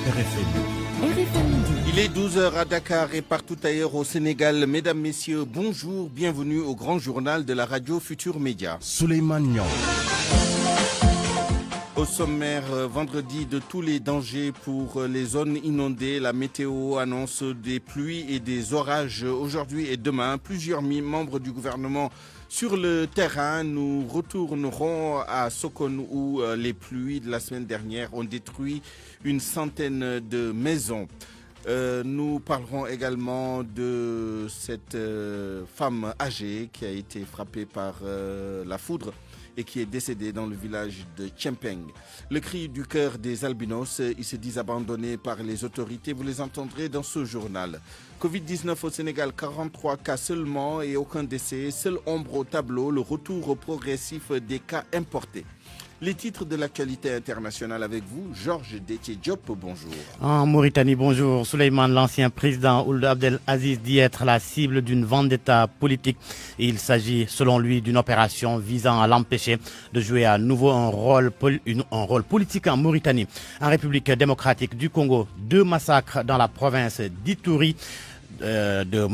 RFM Midi. Il est 12 h à Dakar et partout ailleurs au Sénégal. Mesdames, Messieurs, bonjour, bienvenue au grand journal de la radio Futur Média. Souleymane Niang. Au sommaire, vendredi, de tous les dangers pour les zones inondées. La météo annonce des pluies et des orages aujourd'hui et demain. Plusieurs membres du gouvernement sur le terrain. Nous retournerons à Sokone où les pluies de la semaine dernière ont détruit une centaine de maisons. Nous parlerons également de cette femme âgée qui a été frappée par la foudre et qui est décédée dans le village de Tchempeng. Le cri du cœur des albinos, ils se disent abandonnés par les autorités, vous les entendrez dans ce journal. Covid-19 au Sénégal, 43 cas seulement et aucun décès, seule ombre au tableau, le retour progressif des cas importés. Les titres de l'actualité internationale avec vous, Georges Déthié Diop, bonjour. En Mauritanie, bonjour. Souleymane, l'ancien président Ould Abdelaziz dit être la cible d'une vendetta politique. Il s'agit, selon lui, d'une opération visant à l'empêcher de jouer à nouveau un rôle politique en Mauritanie. En République démocratique du Congo, 2 massacres dans la province d'Ituri. Dans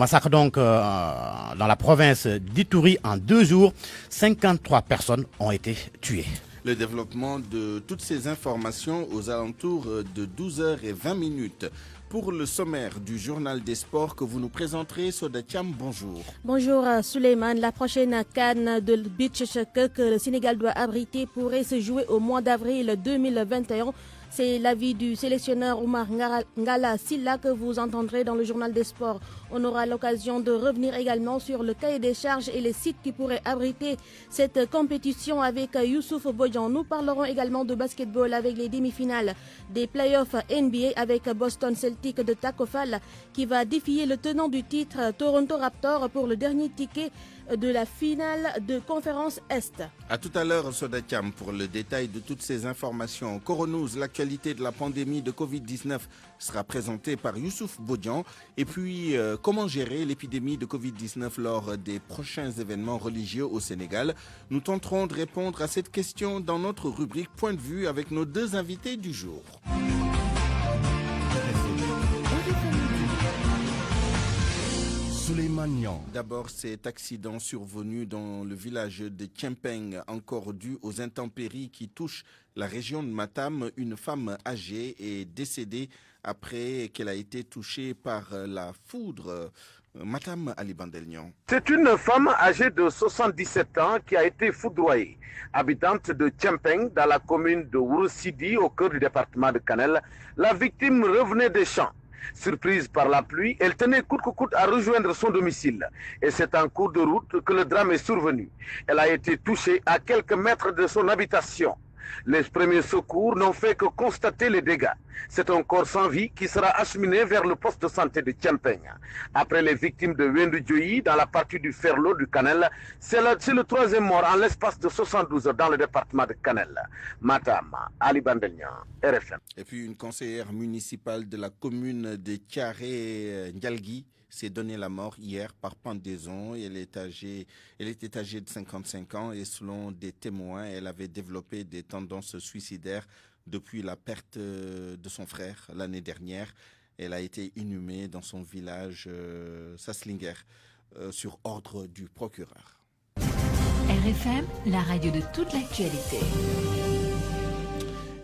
la province d'Ituri en 2 jours. 53 personnes ont été tuées. Le développement de toutes ces informations aux alentours de 12h20. Pour le sommaire du journal des sports que vous nous présenterez, Soda Thiam, bonjour. Bonjour Souleymane. La prochaine CAN de beach soccer que le Sénégal doit abriter pourrait se jouer au mois d'avril 2021. C'est l'avis du sélectionneur Oumar Ngala Silla que vous entendrez dans le journal des sports. On aura l'occasion de revenir également sur le cahier des charges et les sites qui pourraient abriter cette compétition avec Youssouf Bodian. Nous parlerons également de basketball avec les demi-finales des playoffs NBA avec Boston Celtics de Taco Fall qui va défier le tenant du titre Toronto Raptors pour le dernier ticket de la finale de conférence Est. A tout à l'heure, Soda Thiam, pour le détail de toutes ces informations. Coronews, l'actualité de la pandémie de Covid-19 sera présentée par Youssouf Bodian. Et puis, comment gérer l'épidémie de Covid-19 lors des prochains événements religieux au Sénégal? Nous tenterons de répondre à cette question dans notre rubrique Point de vue avec nos 2 invités du jour. D'abord, cet accident survenu dans le village de Tchempeng, encore dû aux intempéries qui touchent la région de Matam. Une femme âgée est décédée après qu'elle a été touchée par la foudre. Matam Ali Bandelnian. C'est une femme âgée de 77 ans qui a été foudroyée. Habitante de Tchempeng, dans la commune de Wourossidi, au cœur du département de Kanel, la victime revenait des champs. Surprise par la pluie, elle tenait coûte que coûte à rejoindre son domicile. Et c'est en cours de route que le drame est survenu. Elle a été touchée à quelques mètres de son habitation. Les premiers secours n'ont fait que constater les dégâts. C'est un corps sans vie qui sera acheminé vers le poste de santé de Tchempeng. Après les victimes de Wendou dans la partie du Ferlo du Canel, c'est le 3e mort en l'espace de 72 heures dans le département de Canel. Matam, Ali Bandelnian, RFM. Et puis une conseillère municipale de la commune de Thiaré-Ndialgui s'est donné la mort hier par pendaison. Elle était âgée de 55 ans et selon des témoins, elle avait développé des tendances suicidaires depuis la perte de son frère l'année dernière. Elle a été inhumée dans son village Saslinger sur ordre du procureur. RFM, la radio de toute l'actualité.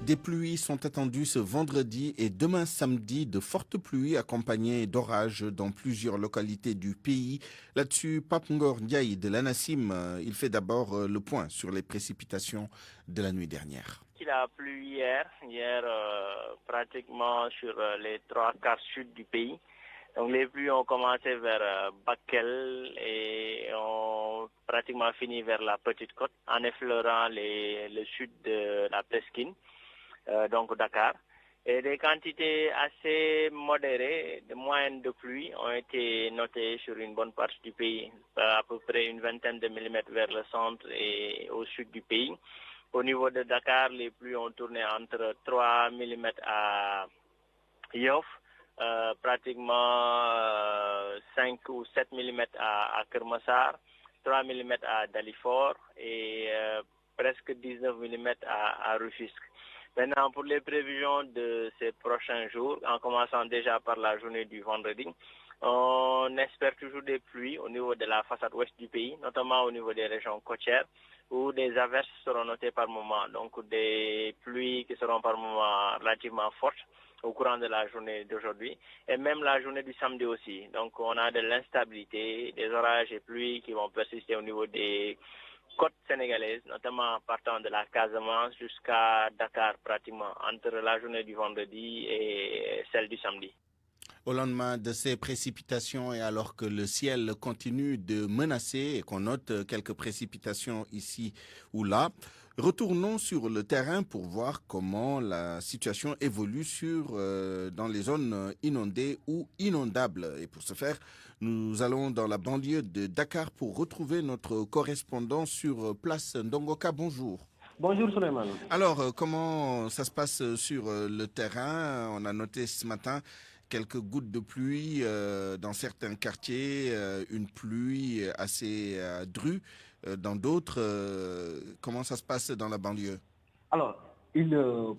Des pluies sont attendues ce vendredi et demain samedi, de fortes pluies accompagnées d'orages dans plusieurs localités du pays. Là-dessus, Pape Ngor Ndiaye de l'ANACIM, il fait d'abord le point sur les précipitations de la nuit dernière. Il a plu hier pratiquement sur les 3/4 sud du pays. Donc les pluies ont commencé vers Bakel et ont pratiquement fini vers la Petite Côte en effleurant le sud de la Presqu'île. Donc Dakar. Et des quantités assez modérées, de moyennes de pluie ont été notées sur une bonne partie du pays, à peu près une vingtaine de millimètres vers le centre et au sud du pays. Au niveau de Dakar, les pluies ont tourné entre 3 mm à Yoff, pratiquement 5 ou 7 mm à Kermassar, 3 mm à Dalifort et presque 19 mm à Rufisque. Maintenant, pour les prévisions de ces prochains jours, en commençant déjà par la journée du vendredi, on espère toujours des pluies au niveau de la façade ouest du pays, notamment au niveau des régions côtières, où des averses seront notées par moment, donc des pluies qui seront par moment relativement fortes au courant de la journée d'aujourd'hui, et même la journée du samedi aussi. Donc on a de l'instabilité, des orages et pluies qui vont persister au niveau des côtes sénégalaises, notamment partant de la Casamance jusqu'à Dakar pratiquement, entre la journée du vendredi et celle du samedi. Au lendemain de ces précipitations et alors que le ciel continue de menacer et qu'on note quelques précipitations ici ou là, retournons sur le terrain pour voir comment la situation évolue dans les zones inondées ou inondables. Et pour ce faire, nous allons dans la banlieue de Dakar pour retrouver notre correspondant sur place. Ndongoka, bonjour. Bonjour Souleymane. Alors, comment ça se passe sur le terrain? On a noté ce matin quelques gouttes de pluie dans certains quartiers, une pluie assez drue dans d'autres. Comment ça se passe dans la banlieue? Alors, il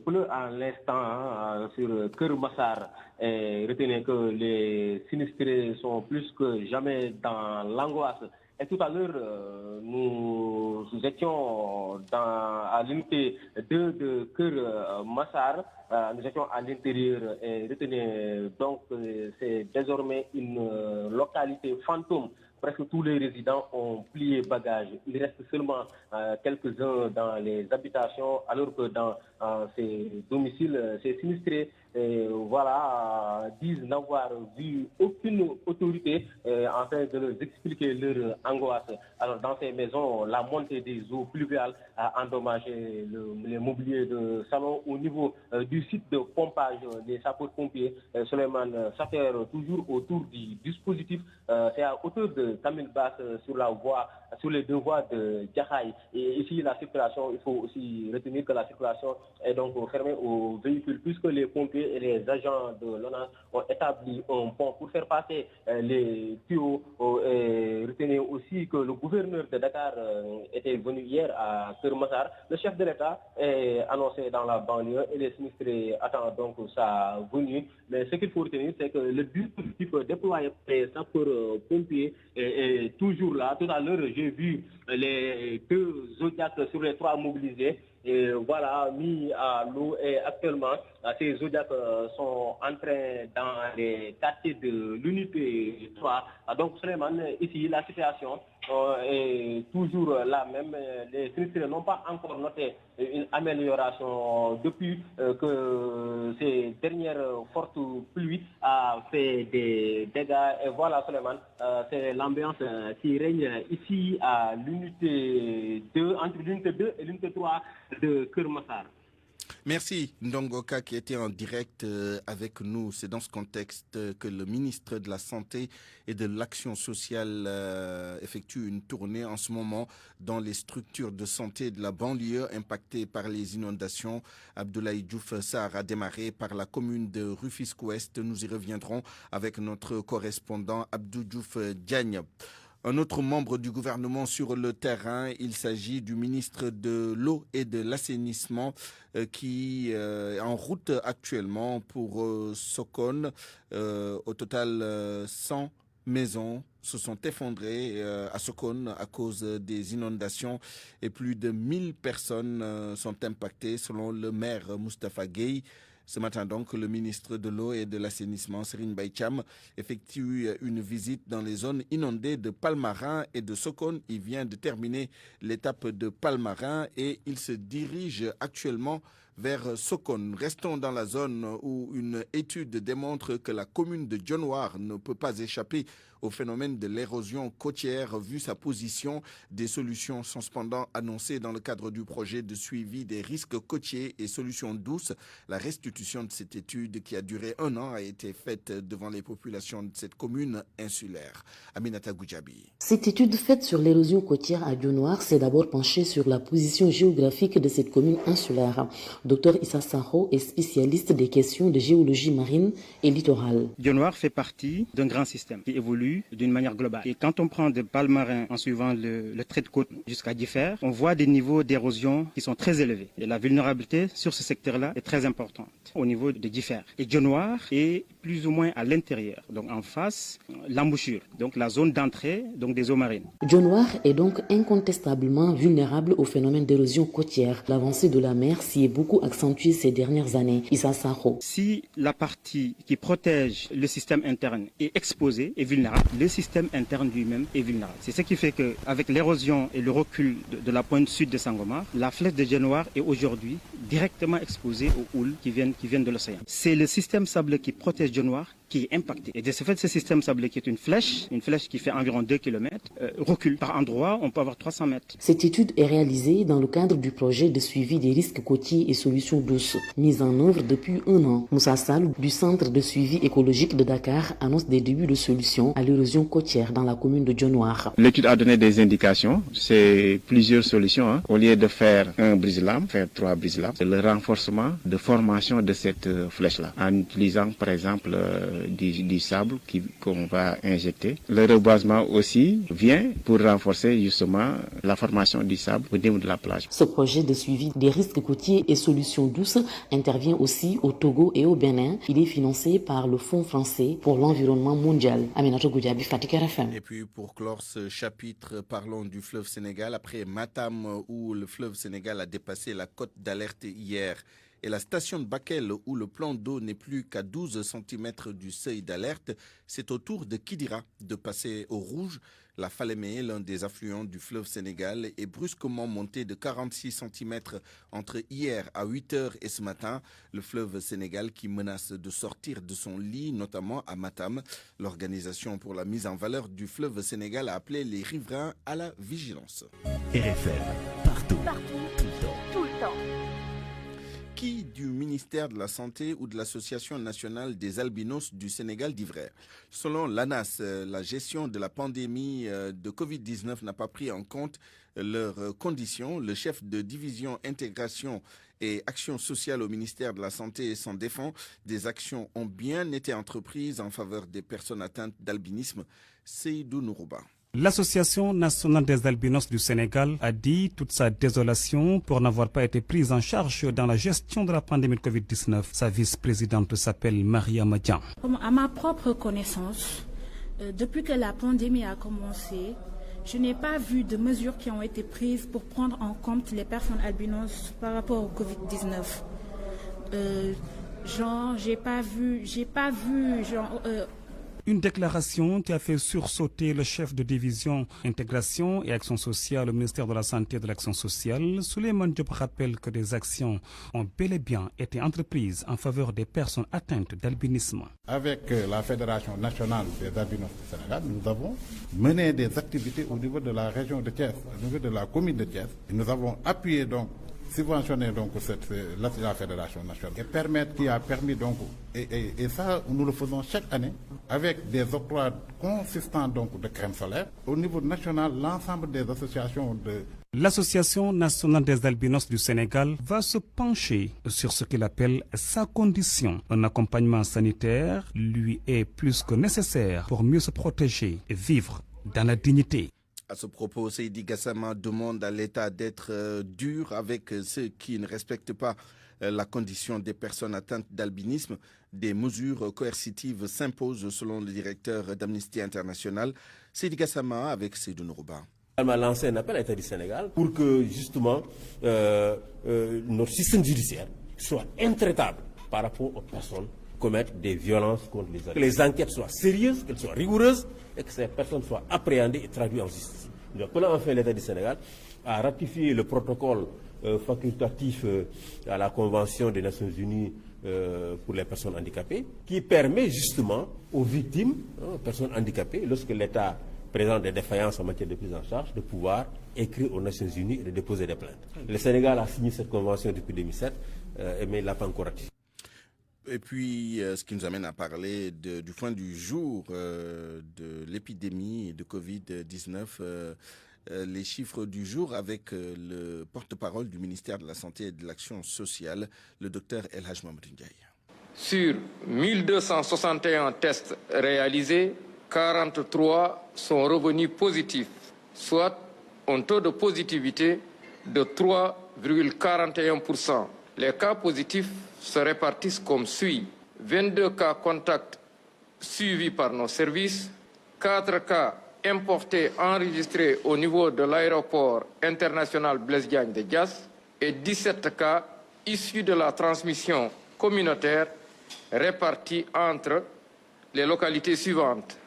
pleut à l'instant sur Keur Massar. Retenez que les sinistrés sont plus que jamais dans l'angoisse. Et tout à l'heure, nous étions à l'unité 2 de Keur Massar. Nous étions à l'intérieur et retenez donc c'est désormais une localité fantôme. Presque tous les résidents ont plié bagages. Il reste seulement quelques-uns dans les habitations, alors que dans ces domiciles, ces sinistrés, disent n'avoir vu aucune autorité en train de leur expliquer leur angoisse. Alors dans ces maisons, la montée des eaux pluviales a endommagé les mobiliers de salon. Au niveau du site de pompage des sapeurs-pompiers, Souleymane s'affaire toujours autour du dispositif. C'est à hauteur de Camille Basse sur les deux voies de Djahaï. Et ici, la circulation, il faut aussi retenir que la circulation est donc fermée aux véhicules puisque les pompiers et les agents de l'ONAS ont établi un pont pour faire passer les tuyaux. Et retenez aussi que le gouverneur de Dakar était venu hier à Keur Massar. Le chef de l'État est annoncé dans la banlieue et les sinistrés attendent donc sa venue. Mais ce qu'il faut retenir, c'est que le dispositif déployé par les sapeurs-pompiers est toujours là. Tout à l'heure, j'ai vu les 2 Zodiacs sur les 3 mobilisés. Et voilà, mis à l'eau. Et actuellement, ces Zodiacs sont entrés dans les quartiers de l'unité 3. Donc, Souleymane, ici, la situation est toujours la même. Les sinistrés n'ont pas encore noté une amélioration depuis que ces dernières fortes pluies a fait des dégâts. Et voilà, Souleymane, c'est l'ambiance qui règne ici à l'unité 2, entre l'unité 2 et l'unité 3 de Keur Massar. Merci Ndongoka qui était en direct avec nous. C'est dans ce contexte que le ministre de la Santé et de l'Action sociale effectue une tournée en ce moment dans les structures de santé de la banlieue impactées par les inondations. Abdoulaye Diouf Sarr a démarré par la commune de Rufisque-Ouest. Nous y reviendrons avec notre correspondant Abdou Diouf Diagne. Un autre membre du gouvernement sur le terrain, il s'agit du ministre de l'eau et de l'assainissement qui est en route actuellement pour Sokone. Au total, 100 maisons se sont effondrées à Sokone à cause des inondations et plus de 1000 personnes sont impactées selon le maire Moustapha Gueye. Ce matin donc, le ministre de l'eau et de l'assainissement, Serigne Mbaye Thiam, effectue une visite dans les zones inondées de Palmarin et de Sokone. Il vient de terminer l'étape de Palmarin et il se dirige actuellement vers Sokone. Restons dans la zone où une étude démontre que la commune de Dionewar ne peut pas échapper au phénomène de l'érosion côtière vu sa position. Des solutions sont cependant annoncées dans le cadre du projet de suivi des risques côtiers et solutions douces. La restitution de cette étude qui a duré 1 an a été faite devant les populations de cette commune insulaire. Aminata Goudjabi. Cette étude faite sur l'érosion côtière à Dionewar s'est d'abord penchée sur la position géographique de cette commune insulaire. Dr Issa Sakho est spécialiste des questions de géologie marine et littorale. Dionewar fait partie d'un grand système qui évolue d'une manière globale. Et quand on prend des palmarins en suivant le trait de côte jusqu'à Differ, on voit des niveaux d'érosion qui sont très élevés. Et la vulnérabilité sur ce secteur-là est très importante au niveau de Differ. Et Dionewar est plus ou moins à l'intérieur, donc en face, l'embouchure, donc la zone d'entrée donc des eaux marines. Dionewar est donc incontestablement vulnérable au phénomène d'érosion côtière. L'avancée de la mer s'y est beaucoup accentuée ces dernières années. Issa Sakho. Si la partie qui protège le système interne est exposée et vulnérable, le système interne lui-même est vulnérable. C'est ce qui fait qu'avec l'érosion et le recul de la pointe sud de Sangomar, la flèche de Dionewar est aujourd'hui directement exposée aux houles qui viennent de l'océan. C'est le système sableux qui protège Dionewar qui est impacté. Et de ce fait, ce système sableux qui est une flèche qui fait environ 2 km, recule. Par endroit, on peut avoir 300 mètres. Cette étude est réalisée dans le cadre du projet de suivi des risques côtiers et solutions douces, mise en œuvre depuis 1 an. Moussa Sall, du Centre de suivi écologique de Dakar, annonce des débuts de solutions à l'érosion côtière dans la commune de Dionewar. L'étude a donné des indications, c'est plusieurs solutions. Au lieu de faire un brise-lames, faire 3 brise-lames, c'est le renforcement de formation de cette flèche-là, en utilisant par exemple du sable qu'on va injecter. Le reboisement aussi vient pour renforcer justement la formation du sable au niveau de la plage. Ce projet de suivi des risques côtiers et solutions douces intervient aussi au Togo et au Bénin. Il est financé par le Fonds français pour l'environnement mondial. Aminatou Goudiaby, Fatick RFM. Et puis pour clore ce chapitre, parlons du fleuve Sénégal. Après Matam, où le fleuve Sénégal a dépassé la cote d'alerte hier, et la station de Bakel, où le plan d'eau n'est plus qu'à 12 cm du seuil d'alerte, c'est au tour de Kidira de passer au rouge. La Falémé, l'un des affluents du fleuve Sénégal, est brusquement monté de 46 cm entre hier à 8 h et ce matin. Le fleuve Sénégal qui menace de sortir de son lit, notamment à Matam. L'Organisation pour la mise en valeur du fleuve Sénégal a appelé les riverains à la vigilance. RFM, partout, tout le temps. Qui du ministère de la Santé ou de l'Association nationale des albinos du Sénégal dit vrai? Selon l'ANAS, la gestion de la pandémie de Covid-19 n'a pas pris en compte leurs conditions. Le chef de division intégration et action sociale au ministère de la Santé s'en défend. Des actions ont bien été entreprises en faveur des personnes atteintes d'albinisme. Seydou Nourouba. L'Association nationale des albinos du Sénégal a dit toute sa désolation pour n'avoir pas été prise en charge dans la gestion de la pandémie de Covid-19. Sa vice-présidente s'appelle Maria Madian. À ma propre connaissance, depuis que la pandémie a commencé, je n'ai pas vu de mesures qui ont été prises pour prendre en compte les personnes albinos par rapport au Covid-19. Une déclaration qui a fait sursauter le chef de division intégration et action sociale au ministère de la Santé et de l'Action sociale. Souleymane Diop rappelle que des actions ont bel et bien été entreprises en faveur des personnes atteintes d'albinisme. Avec la Fédération nationale des albinos du Sénégal, nous avons mené des activités au niveau de la région de Thiès, au niveau de la commune de Thiès. Et nous avons appuyé subventionner la Fédération nationale qui a permis et ça nous le faisons chaque année avec des octrois consistants de crème solaire. Au niveau national, l'ensemble des associations L'Association nationale des albinos du Sénégal va se pencher sur ce qu'il appelle sa condition. Un accompagnement sanitaire lui est plus que nécessaire pour mieux se protéger et vivre dans la dignité. À ce propos, Seydi Gassama demande à l'État d'être dur avec ceux qui ne respectent pas la condition des personnes atteintes d'albinisme. Des mesures coercitives s'imposent selon le directeur d'Amnesty International, Seydi Gassama, avec Seydou Nourouba. Elle m'a lancé un appel à l'État du Sénégal pour que justement notre système judiciaire soit intraitable par rapport aux personnes qui commettent des violences contre les albinos. Que les enquêtes soient sérieuses, qu'elles soient rigoureuses et que ces personnes soient appréhendées et traduites en justice. Nous appelons enfin l'État du Sénégal à ratifier le protocole facultatif à la Convention des Nations Unies pour les personnes handicapées, qui permet justement aux victimes, aux personnes handicapées, lorsque l'État présente des défaillances en matière de prise en charge, de pouvoir écrire aux Nations Unies et de déposer des plaintes. Le Sénégal a signé cette convention depuis 2007, mais il n'a pas encore ratifié. Et puis, ce qui nous amène à parler du point du jour de l'épidémie de Covid-19. Les chiffres du jour avec le porte-parole du ministère de la Santé et de l'Action sociale, le docteur El Hadj Mamadou Ndiaye. Sur 1261 tests réalisés, 43 sont revenus positifs, soit un taux de positivité de 3,41%. Les cas positifs se répartissent comme suit. 22 cas contacts suivis par nos services, 4 cas importés enregistrés au niveau de l'aéroport international Blaise Diagne de Diass et 17 cas issus de la transmission communautaire répartis entre les localités suivantes.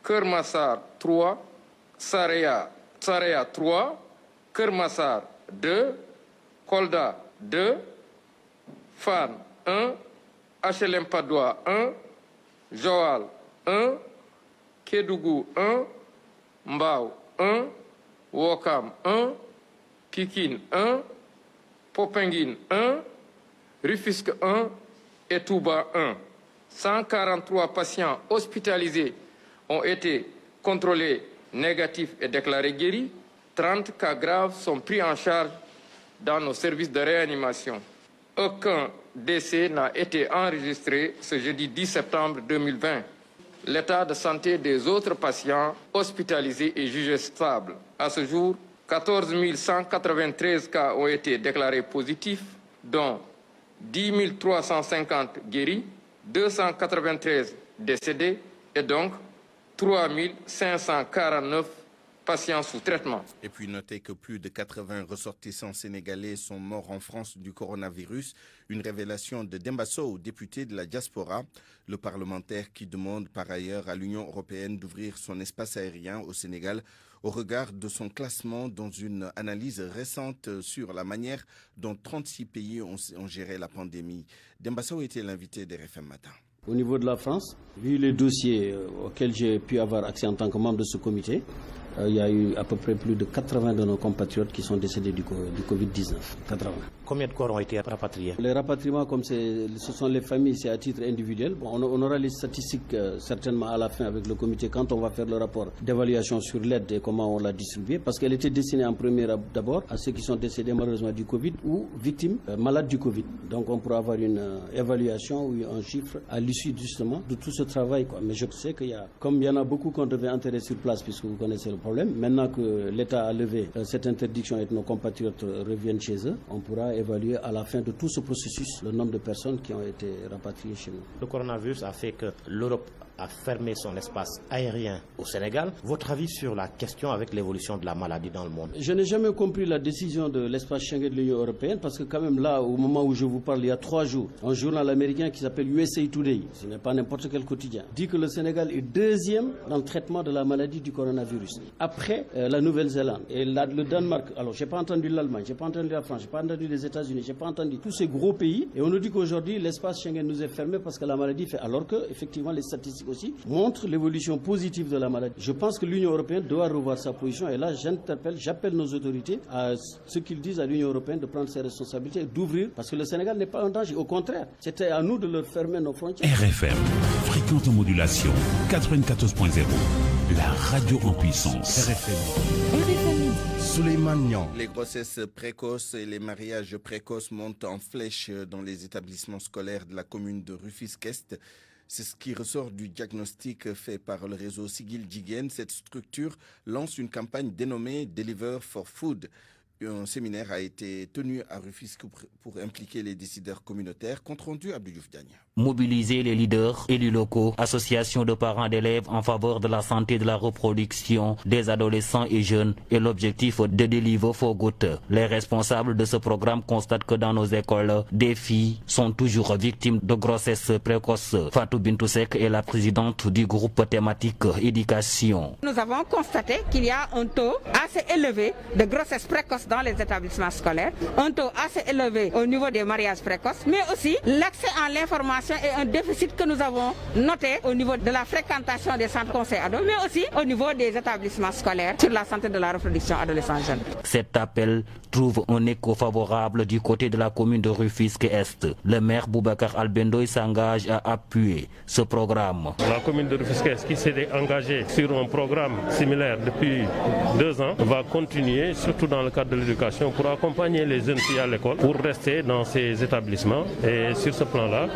Keur Massar 3, Saraya 3, Keur Massar 2, Kolda 2, Fann 1, HLM Padoua 1, Joal 1, Kédougou 1, Mbao 1, Ouakam 1, Pikine 1, Popenguine 1, Rufisque 1 et Touba 1. 143 patients hospitalisés ont été contrôlés négatifs et déclarés guéris. 30 cas graves sont pris en charge dans nos services de réanimation. Aucun décès n'a été enregistré ce jeudi 10 septembre 2020. L'état de santé des autres patients hospitalisés est jugé stable. À ce jour, 14 193 cas ont été déclarés positifs, dont 10 350 guéris, 293 décédés et donc 3 549 patients sous traitement. Et puis notez que plus de 80 ressortissants sénégalais sont morts en France du coronavirus. Une révélation de Demba Sow, député de la diaspora, le parlementaire qui demande par ailleurs à l'Union européenne d'ouvrir son espace aérien au Sénégal au regard de son classement dans une analyse récente sur la manière dont 36 pays ont géré la pandémie. Demba Sow était l'invité d'RFM Matin. Au niveau de la France, vu les dossiers auxquels j'ai pu avoir accès en tant que membre de ce comité, il y a eu à peu près plus de 80 de nos compatriotes qui sont décédés du Covid-19. 80. Combien de corps ont été rapatriés? Les rapatriements, comme ce sont les familles, c'est à titre individuel. Bon, on aura les statistiques certainement à la fin avec le comité quand on va faire le rapport d'évaluation sur l'aide et comment on l'a distribuée, parce qu'elle était destinée en premier d'abord à ceux qui sont décédés malheureusement du Covid ou victimes malades du Covid. Donc on pourra avoir une évaluation ou un chiffre à l'issue justement de tout ce travail. Mais je sais comme il y en a beaucoup qu'on devait enterrer sur place, puisque vous connaissez le problème, maintenant que l'État a levé cette interdiction et que nos compatriotes reviennent chez eux, on pourra évaluer à la fin de tout ce processus le nombre de personnes qui ont été rapatriées chez nous. Le coronavirus a fait que l'Europe a fermé son espace aérien au Sénégal. Votre avis sur la question avec l'évolution de la maladie dans le monde? Je n'ai jamais compris la décision de l'espace Schengen de l'Union européenne, parce que quand même là, au moment où je vous parle, il y a 3 jours, un journal américain qui s'appelle USA Today, ce n'est pas n'importe quel quotidien, dit que le Sénégal est deuxième dans le traitement de la maladie du coronavirus, après la Nouvelle-Zélande et le Danemark. Alors, je n'ai pas entendu l'Allemagne, je n'ai pas entendu la France, je n'ai pas entendu les États-Unis, je n'ai pas entendu tous ces gros pays, et on nous dit qu'aujourd'hui, l'espace Schengen nous est fermé parce que la maladie fait, alors que, effectivement, les statistiques aussi montre l'évolution positive de la maladie. Je pense que l'Union européenne doit revoir sa position, et là j'appelle nos autorités à ce qu'ils disent à l'Union européenne de prendre ses responsabilités et d'ouvrir, parce que le Sénégal n'est pas en danger, au contraire, c'était à nous de leur fermer nos frontières. RFM, fréquente modulation 94.0, la radio en puissance. RFM. Souleymane Niang. Les grossesses précoces et les mariages précoces montent en flèche dans les établissements scolaires de la commune de Rufisque-Est. C'est ce qui ressort du diagnostic fait par le réseau Sigil Jigéen. Cette structure lance une campagne dénommée Deliver for Food. Un séminaire a été tenu à Rufisque pour impliquer les décideurs communautaires. Compte rendu Abdou Diouf Diagne. Mobiliser les leaders, élus locaux, associations de parents d'élèves en faveur de la santé de la reproduction des adolescents et jeunes et l'objectif de Deliver for Good. Les responsables de ce programme constatent que dans nos écoles, des filles sont toujours victimes de grossesses précoces. Fatou Bintousek est la présidente du groupe thématique éducation. Nous avons constaté qu'il y a un taux assez élevé de grossesses précoces dans les établissements scolaires, un taux assez élevé au niveau des mariages précoces, mais aussi l'accès à l'information est un déficit que nous avons noté au niveau de la fréquentation des centres conseils ados, mais aussi au niveau des établissements scolaires sur la santé de la reproduction adolescente-jeune. Cet appel trouve un écho favorable du côté de la commune de Rufisque-Est. Le maire Boubacar Albendoy s'engage à appuyer ce programme. La commune de Rufisque-Est qui s'est engagée sur un programme similaire depuis 2 ans va continuer, surtout dans le cadre de l'éducation, pour accompagner les jeunes filles à l'école, pour rester dans ces établissements. Et sur ce plan-là,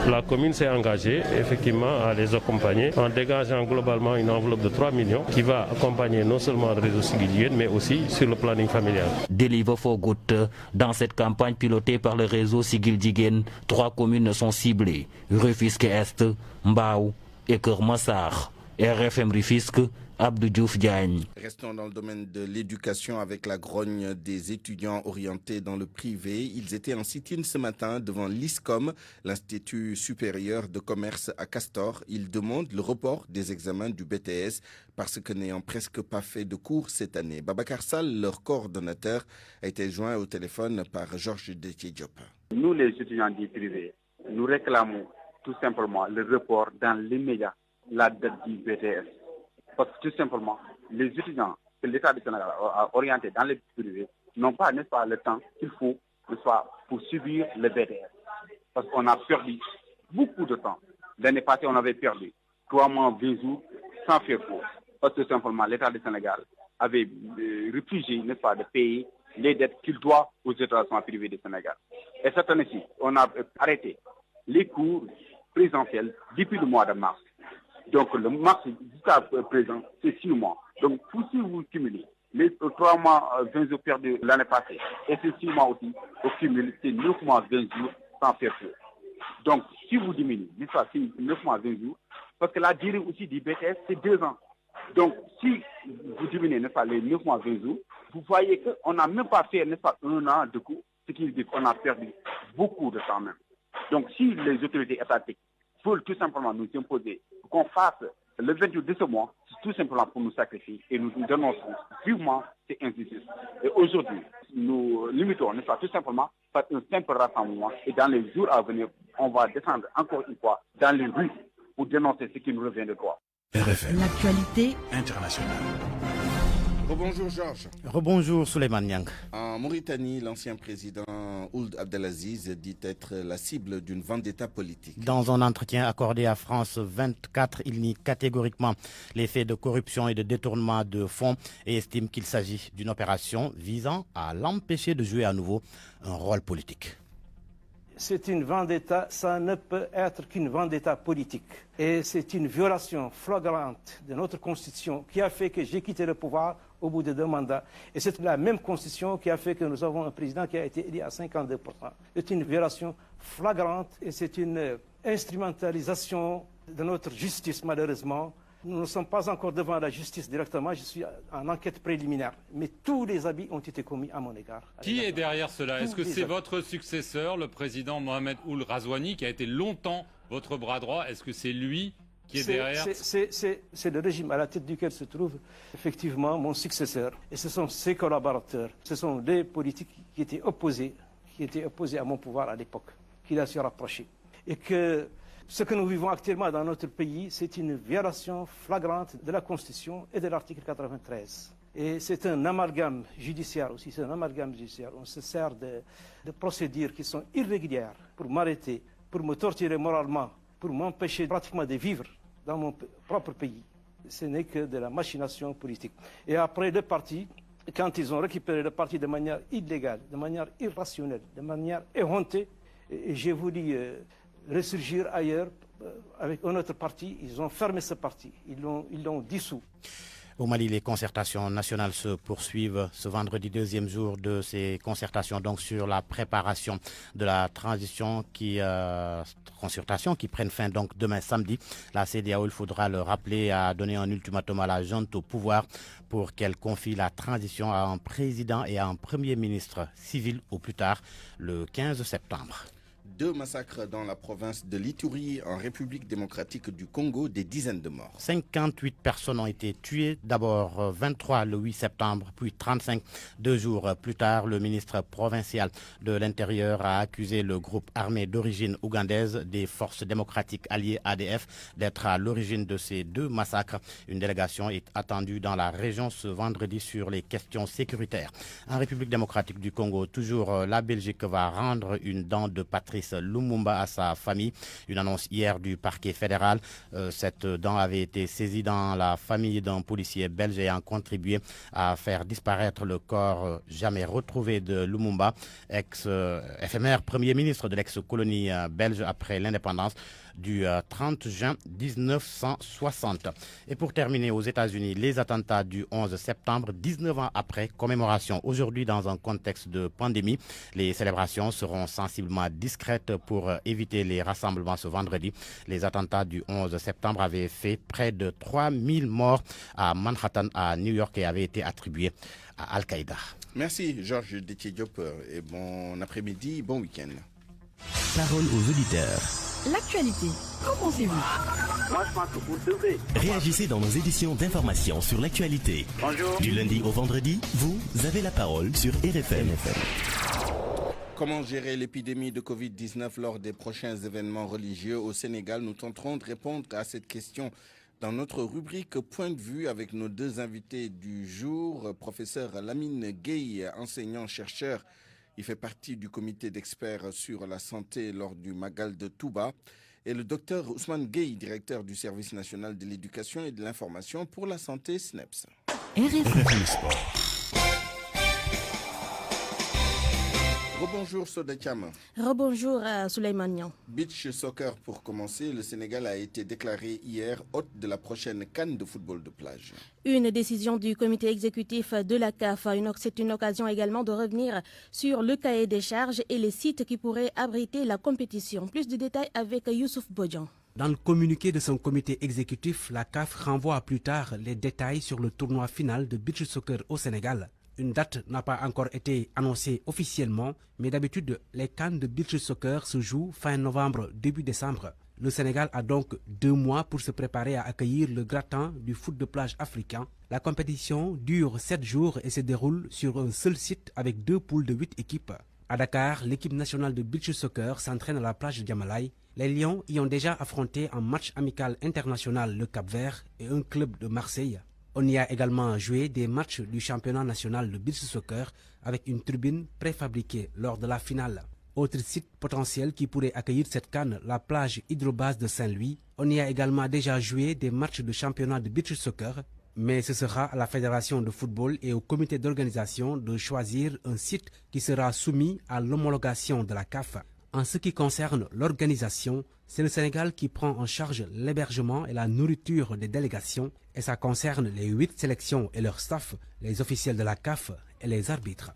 la commune s'est engagée effectivement à les accompagner en dégageant globalement une enveloppe de 3 millions qui va accompagner non seulement le réseau Sigil, mais aussi sur le planning familial. Deliver for Good. Dans cette campagne pilotée par le réseau Sigil Digen, 3 communes sont ciblées: Rufisque-Est, Mbao et Keur Massar. RFM Rufisque, Abdou Diouf Diagne. Restons dans le domaine de l'éducation avec la grogne des étudiants orientés dans le privé. Ils étaient en sit-in ce matin devant l'ISCOM, l'Institut supérieur de commerce à Castor. Ils demandent le report des examens du BTS parce que n'ayant presque pas fait de cours cette année. Babacar Sall, leur coordonnateur, a été joint au téléphone par Georges Détié-Diop. Nous, les étudiants du privé, nous réclamons tout simplement le report dans l'immédiat, la date du BTS. Parce que tout simplement, les étudiants que l'État du Sénégal a orientés dans les privés n'ont pas, n'est-ce pas, le temps qu'il faut, n'est-ce pas, pour subir le BTS. Parce qu'on a perdu beaucoup de temps. L'année passée, on avait perdu 3 mois, 20 jours sans faire cours. Parce que tout simplement, l'État du Sénégal avait refusé, n'est-ce pas, de payer les dettes qu'il doit aux établissements privés du Sénégal. Et cette année-ci, on a arrêté les cours présentiels depuis le mois de mars. Donc le mars jusqu'à présent, c'est 6 mois. Donc si vous cumulez les 3 mois 20 jours perdus l'année passée et ces 6 mois aussi, au cumul, c'est 9 mois 20 jours sans faire cours. Donc si vous diminuez, c'est 9 mois 20 jours, parce que la durée aussi du BTS, c'est 2 ans. Donc si vous diminuez, n'est-ce pas, les 9 mois 20 jours, vous voyez qu'on n'a même pas fait, n'est-ce pas, 1 an de cours, ce qui veut dire qu'on a perdu beaucoup de temps même. Donc si les autorités étatiques veulent tout simplement nous imposer qu'on fasse le 28 de ce mois, c'est tout simplement pour nous sacrifier et nous dénonçons vivement ces injustices. Et aujourd'hui, nous limitons, n'est-ce pas, tout simplement par un simple rassemblement et dans les jours à venir, on va descendre encore une fois dans les rues pour dénoncer ce qui nous revient de droit. RFM. L'actualité internationale. Rebonjour Georges. Rebonjour Souleymane Niang. En Mauritanie, l'ancien président Ould Abdelaziz dit être la cible d'une vendetta politique. Dans un entretien accordé à France 24, il nie catégoriquement les faits de corruption et de détournement de fonds et estime qu'il s'agit d'une opération visant à l'empêcher de jouer à nouveau un rôle politique. C'est une vendetta, ça ne peut être qu'une vendetta politique. Et c'est une violation flagrante de notre Constitution qui a fait que j'ai quitté le pouvoir au bout de 2 mandats. Et c'est la même Constitution qui a fait que nous avons un président qui a été élu à 52%. C'est une violation flagrante et c'est une instrumentalisation de notre justice, malheureusement. Nous ne sommes pas encore devant la justice directement, je suis en enquête préliminaire. Mais tous les abus ont été commis à mon égard. Qui est derrière cela? Est-ce que c'est votre successeur, le président Mohamed Ould Razouani, qui a été longtemps votre bras droit? Est-ce que c'est lui qui est derrière? C'est le régime à la tête duquel se trouve effectivement mon successeur. Et ce sont ses collaborateurs. Ce sont les politiques qui étaient opposés à mon pouvoir à l'époque, qu'il a su rapprocher. Et que ce que nous vivons actuellement dans notre pays, c'est une violation flagrante de la Constitution et de l'article 93. Et c'est un amalgame judiciaire aussi, c'est un amalgame judiciaire. On se sert de procédures qui sont irrégulières pour m'arrêter, pour me torturer moralement, pour m'empêcher pratiquement de vivre dans mon propre pays. Ce n'est que de la machination politique. Et après le parti, quand ils ont récupéré le parti de manière illégale, de manière irrationnelle, de manière éhontée, et j'ai voulu ressurgir ailleurs avec un autre parti, ils ont fermé ce parti, ils l'ont dissous. Au Mali, les concertations nationales se poursuivent ce vendredi, 2e jour de ces concertations, donc sur la préparation de la transition concertation qui prennent fin donc demain samedi. La CEDEAO, il faudra le rappeler, a donné un ultimatum à la junte au pouvoir pour qu'elle confie la transition à un président et à un premier ministre civil au plus tard le 15 septembre. 2 massacres dans la province de l'Ituri, en République démocratique du Congo, des dizaines de morts. 58 personnes ont été tuées, d'abord 23 le 8 septembre, puis 35 2 jours plus tard. Le ministre provincial de l'Intérieur a accusé le groupe armé d'origine ougandaise des forces démocratiques alliées ADF d'être à l'origine de ces 2 massacres. Une délégation est attendue dans la région ce vendredi sur les questions sécuritaires. En République démocratique du Congo, toujours la Belgique va rendre une dent de Patrice Lumumba à sa famille. Une annonce hier du parquet fédéral. Cette dent avait été saisie dans la famille d'un policier belge ayant contribué à faire disparaître le corps jamais retrouvé de Lumumba, éphémère premier ministre de l'ex-colonie belge après l'indépendance du 30 juin 1960. Et pour terminer, aux États-Unis, les attentats du 11 septembre, 19 ans après, commémoration aujourd'hui dans un contexte de pandémie. Les célébrations seront sensiblement discrètes pour éviter les rassemblements ce vendredi. Les attentats du 11 septembre avaient fait près de 3000 morts à Manhattan, à New York, et avaient été attribués à Al-Qaïda. Merci Georges Détié-Diop et bon après-midi, bon week-end. Parole aux auditeurs. L'actualité, qu'en pensez-vous? Moi, je pense que vous devez. Réagissez dans nos éditions d'information sur l'actualité. Bonjour. Du lundi au vendredi, vous avez la parole sur RFM. Comment gérer l'épidémie de Covid-19 lors des prochains événements religieux au Sénégal? Nous tenterons de répondre à cette question dans notre rubrique Point de vue avec nos 2 invités du jour. Professeur Lamine Gueye, enseignant-chercheur. Il fait partie du comité d'experts sur la santé lors du Magal de Touba. Et le docteur Ousmane Gueye, directeur du service national de l'éducation et de l'information pour la santé SNEPS. RFM Sport. Rebonjour Soda Thiam. Rebonjour Souleymane Niang. Beach soccer pour commencer. Le Sénégal a été déclaré hier hôte de la prochaine CAN de football de plage. Une décision du comité exécutif de la CAF. C'est une occasion également de revenir sur le cahier des charges et les sites qui pourraient abriter la compétition. Plus de détails avec Youssouf Bodjan. Dans le communiqué de son comité exécutif, la CAF renvoie à plus tard les détails sur le tournoi final de beach soccer au Sénégal. Une date n'a pas encore été annoncée officiellement, mais d'habitude, les CAN de beach soccer se jouent fin novembre, début décembre. Le Sénégal a donc 2 mois pour se préparer à accueillir le gratin du foot de plage africain. La compétition dure 7 jours et se déroule sur un seul site avec 2 poules de 8 équipes. À Dakar, l'équipe nationale de beach soccer s'entraîne à la plage de Diamalaye. Les Lions y ont déjà affronté en match amical international le Cap-Vert et un club de Marseille. On y a également joué des matchs du championnat national de beach soccer avec une tribune préfabriquée lors de la finale. Autre site potentiel qui pourrait accueillir cette CAN, la plage hydrobase de Saint-Louis. On y a également déjà joué des matchs de championnat de beach soccer, mais ce sera à la Fédération de football et au comité d'organisation de choisir un site qui sera soumis à l'homologation de la CAF. En ce qui concerne l'organisation, c'est le Sénégal qui prend en charge l'hébergement et la nourriture des délégations, et ça concerne les 8 sélections et leur staff, les officiels de la CAF et les arbitres.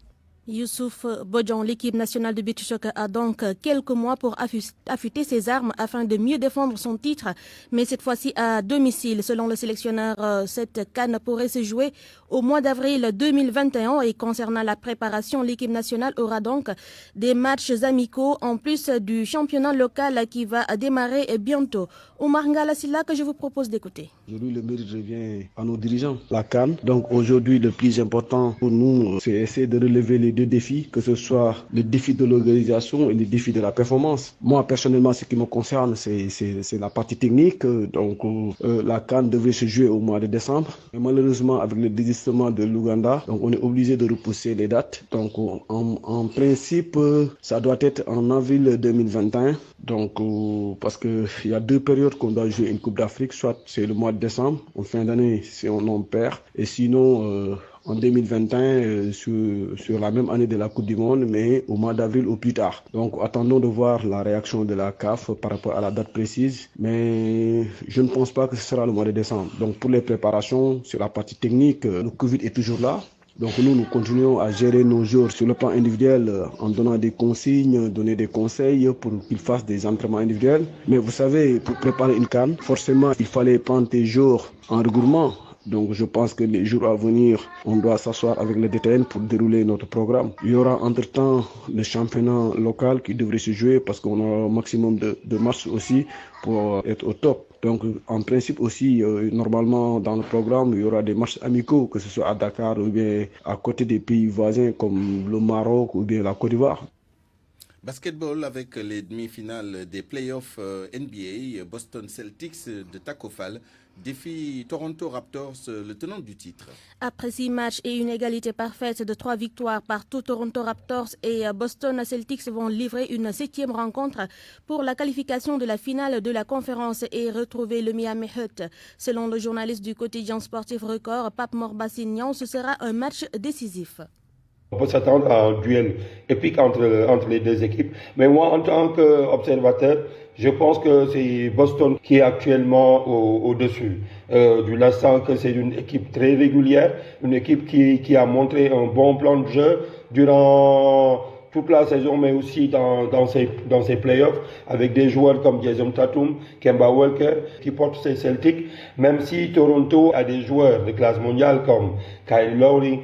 Youssouf Bodjan, l'équipe nationale de beach soccer a donc quelques mois pour affûter ses armes afin de mieux défendre son titre, mais cette fois-ci à domicile. Selon le sélectionneur, cette CAN pourrait se jouer au mois d'avril 2021 et concernant la préparation, l'équipe nationale aura donc des matchs amicaux en plus du championnat local qui va démarrer bientôt. Oumar Ngalassila, que je vous propose d'écouter. Aujourd'hui, le mérite revient à nos dirigeants, la CAN. Donc aujourd'hui, le plus important pour nous, c'est essayer de relever les 2 défis, que ce soit le défi de l'organisation et le défi de la performance. Moi, personnellement, ce qui me concerne, c'est la partie technique. Donc la CAN devait se jouer au mois de décembre. Mais malheureusement, avec le désistement de l'Ouganda, donc on est obligé de repousser les dates. Donc en principe, ça doit être en avril 2021. Donc parce qu'il y a 2 périodes qu'on doit jouer une Coupe d'Afrique, soit c'est le mois de décembre, en fin d'année si on perd, et sinon en 2021 sur la même année de la Coupe du Monde, mais au mois d'avril ou plus tard. Donc attendons de voir la réaction de la CAF par rapport à la date précise, mais je ne pense pas que ce sera le mois de décembre. Donc pour les préparations, sur la partie technique, le Covid est toujours là. Donc nous continuons à gérer nos joueurs sur le plan individuel en donnant des consignes, donner des conseils pour qu'ils fassent des entraînements individuels. Mais vous savez, pour préparer une CAN, forcément, il fallait prendre des joueurs en regroupement Donc je pense que les jours à venir, on doit s'asseoir avec le DTN pour dérouler notre programme. Il y aura entre-temps le championnat local qui devrait se jouer parce qu'on a un maximum de matchs aussi pour être au top. Donc en principe aussi, normalement dans le programme, il y aura des matchs amicaux, que ce soit à Dakar ou bien à côté des pays voisins comme le Maroc ou bien la Côte d'Ivoire. Basketball avec les demi-finales des playoffs NBA, Boston Celtics de Taco Fall défie Toronto Raptors, le tenant du titre. Après 6 matchs et une égalité parfaite de 3 victoires partout, Toronto Raptors et Boston Celtics vont livrer une 7e rencontre pour la qualification de la finale de la conférence et retrouver le Miami Heat. Selon le journaliste du quotidien sportif Record, Pape Morbassignan, ce sera un match décisif. On peut s'attendre à un duel épique entre les deux équipes. Mais moi, en tant qu'observateur, je pense que c'est Boston qui est actuellement au-dessus. Du l'instant que c'est une équipe très régulière, une équipe qui a montré un bon plan de jeu durant toute la saison, mais aussi dans ses playoffs, avec des joueurs comme Jason Tatum, Kemba Walker, qui portent ses Celtics, même si Toronto a des joueurs de classe mondiale comme Kyle Lowry,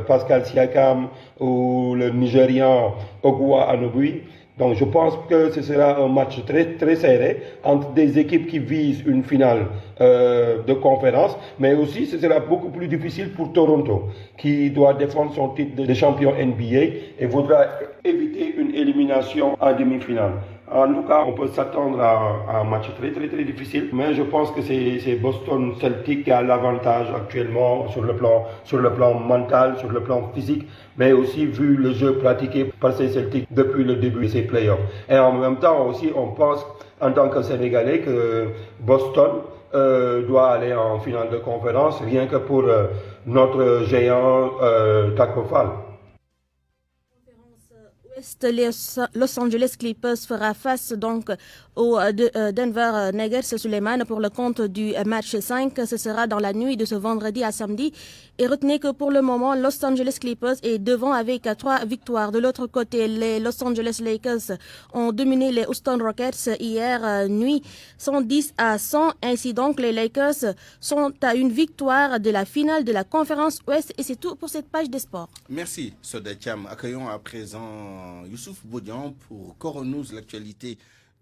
Pascal Siakam ou le Nigérian Ogua Anunoby. Donc je pense que ce sera un match très très serré entre des équipes qui visent une finale de conférence, mais aussi ce sera beaucoup plus difficile pour Toronto, qui doit défendre son titre de champion NBA et voudra éviter une élimination en demi-finale. En tout cas, on peut s'attendre à un match très très très difficile, mais je pense que c'est Boston Celtics qui a l'avantage actuellement sur le plan mental, sur le plan physique, mais aussi vu le jeu pratiqué par ces Celtics depuis le début de ces playoffs. Et en même temps aussi, on pense en tant que Sénégalais que Boston doit aller en finale de conférence, rien que pour notre géant Taco Fall. Los Angeles Clippers fera face donc au Denver Nuggets Suleiman pour le compte du match 5. Ce sera dans la nuit de ce vendredi à samedi. Et retenez que pour le moment, Los Angeles Clippers est devant avec 3 victoires. De l'autre côté, les Los Angeles Lakers ont dominé les Houston Rockets hier nuit 110-100. Ainsi donc, les Lakers sont à une victoire de la finale de la conférence Ouest. Et c'est tout pour cette page des sports. Merci Soda Thiam. Accueillons à présent Youssouf Bodian pour Coronews, l'actualité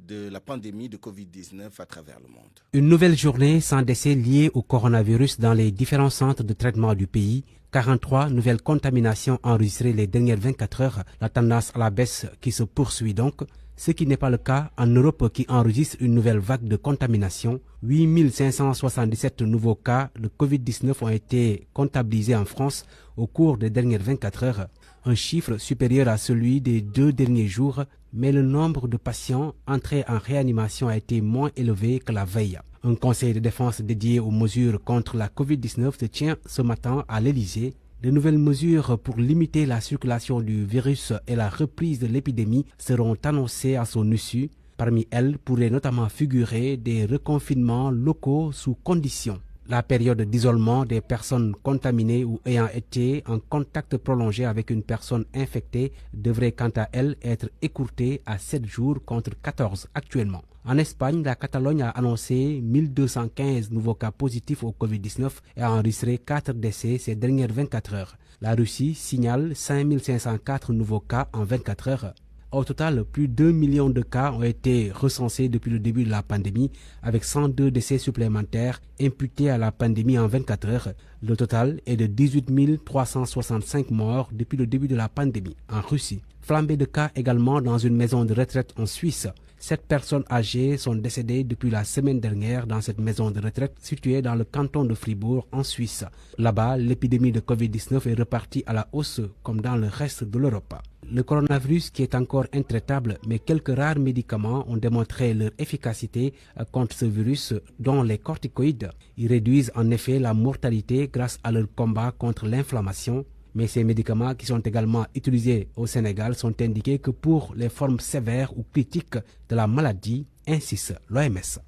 de la pandémie de Covid-19 à travers le monde. Une nouvelle journée sans décès liés au coronavirus dans les différents centres de traitement du pays. 43 nouvelles contaminations enregistrées les dernières 24 heures. La tendance à la baisse qui se poursuit donc. Ce qui n'est pas le cas en Europe qui enregistre une nouvelle vague de contamination. 8577 nouveaux cas de Covid-19 ont été comptabilisés en France au cours des dernières 24 heures. Un chiffre supérieur à celui des 2 derniers jours, mais le nombre de patients entrés en réanimation a été moins élevé que la veille. Un conseil de défense dédié aux mesures contre la Covid-19 se tient ce matin à l'Élysée. De nouvelles mesures pour limiter la circulation du virus et la reprise de l'épidémie seront annoncées à son issue. Parmi elles pourraient notamment figurer des reconfinements locaux sous conditions. La période d'isolement des personnes contaminées ou ayant été en contact prolongé avec une personne infectée devrait quant à elle être écourtée à 7 jours contre 14 actuellement. En Espagne, la Catalogne a annoncé 1215 nouveaux cas positifs au Covid-19 et a enregistré 4 décès ces dernières 24 heures. La Russie signale 5504 nouveaux cas en 24 heures. Au total, plus de 2 millions de cas ont été recensés depuis le début de la pandémie, avec 102 décès supplémentaires imputés à la pandémie en 24 heures. Le total est de 18 365 morts depuis le début de la pandémie en Russie. Flambée de cas également dans une maison de retraite en Suisse. 7 personnes âgées sont décédées depuis la semaine dernière dans cette maison de retraite située dans le canton de Fribourg en Suisse. Là-bas, l'épidémie de Covid-19 est repartie à la hausse comme dans le reste de l'Europe. Le coronavirus qui est encore intraitable, mais quelques rares médicaments ont démontré leur efficacité contre ce virus, dont les corticoïdes. Ils réduisent en effet la mortalité grâce à leur combat contre l'inflammation. Mais ces médicaments qui sont également utilisés au Sénégal sont indiqués que pour les formes sévères ou critiques de la maladie, insiste l'OMS.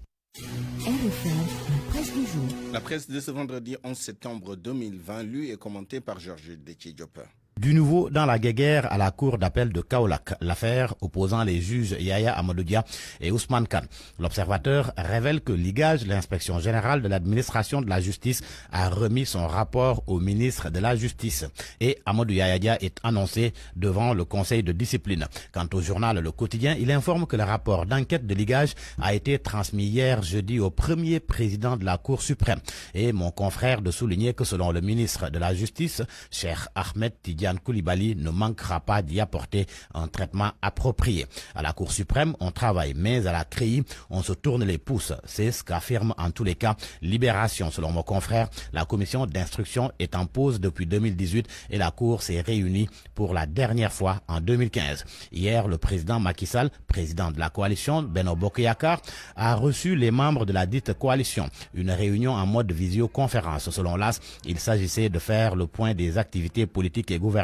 La presse de ce vendredi 11 septembre 2020, lue et commentée par Georges Déthié Diop. Du nouveau dans la guéguerre à la cour d'appel de Kaolack, l'affaire opposant les juges Yaya Amadou Dia et Ousmane Kane. L'observateur révèle que l'IGAJ, l'inspection générale de l'administration de la justice, a remis son rapport au ministre de la Justice. Et Amadou Yaya Dia est annoncé devant le conseil de discipline. Quant au journal Le Quotidien, il informe que le rapport d'enquête de l'IGAJ a été transmis hier jeudi au premier président de la Cour suprême. Et mon confrère de souligner que selon le ministre de la Justice, Cheikh Ahmed Tidiane Koulibaly ne manquera pas d'y apporter un traitement approprié. À la Cour suprême, on travaille, mais à la CREI, on se tourne les pouces. C'est ce qu'affirme en tous les cas Libération. Selon mon confrère, la commission d'instruction est en pause depuis 2018 et la Cour s'est réunie pour la dernière fois en 2015. Hier, le président Macky Sall, président de la coalition Benno Bokk Yakaar, a reçu les membres de la dite coalition. Une réunion en mode visioconférence. Selon l'AS, il s'agissait de faire le point des activités politiques et gouvernementale